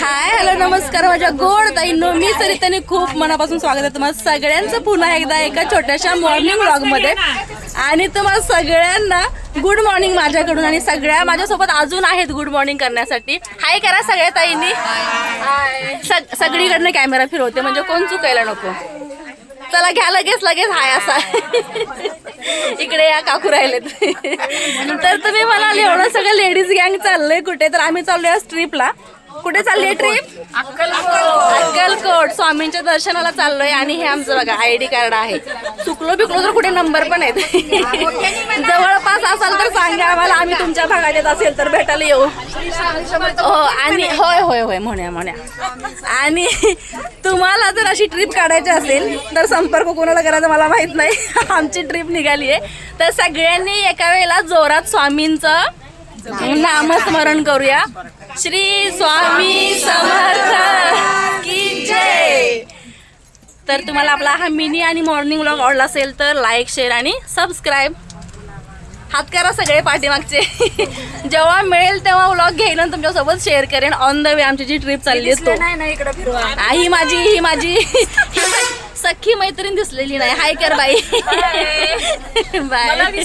Hi hello नमस्कार माझ्या गोड ताईंनो, मी सरिताने खूप मनापासून स्वागत आहे तुम्हाला सगळ्यांचं पुन्हा एकदा एका छोट्याशा मॉर्निंग व्लॉग मध्ये. आणि तुम्हाला सगळ्यांना गुड मॉर्निंग माझ्याकडून. आणि सगळ्या माझ्यासोबत अजून आहेत गुड मॉर्निंग करण्यासाठी. हाय करा सगळ्या ताईंनी. सगळीकडनं कॅमेरा फिरवते म्हणजे कोण चुकायला नको. चला घ्या लगेच हाय असा. इकडे या काकू राहिलेत. तर तुम्ही म्हणाले एवढं सगळं लेडीज गँग चाललंय कुठे, तर आम्ही चाललोय आज ट्रिपला. कुठे चालली ट्रिप? अक्कलकोट स्वामींच्या दर्शनाला चाललोय. आणि हे आमचं बघा ID कार्ड आहे. चुकलो बिकलो तर कुठे नंबर पण आहेत. जवळपास असाल तर सांगा आम्हाला, आम्ही तुमच्या भागात येत असेल तर भेटायला येऊ. हो आणि होय होय होय म्हणूया. आणि तुम्हाला जर अशी ट्रिप काढायची असेल तर संपर्क कोणाला करायचा मला माहित नाही. आमची ट्रिप निघाली आहे. तर सगळ्यांनी एका वेळेला जोरात स्वामींचं नामस्मरण करूया. श्री स्वामी समर्थ की जय. तर तुम्हाला आपला हा मिनी आणि मॉर्निंग व्लॉग आवडला असेल तर लाईक शेअर आणि सबस्क्राईब. हात करा सगळे पाठीमागचे. जेव्हा मिळेल तेव्हा व्लॉग घेईन आणि तुमच्यासोबत शेअर करेन. ऑन द वे आमची जी ट्रिप चालली आहे ही माझी सख्खी मैत्रीण दिसलेली नाही. हाय कर बाई. बाय.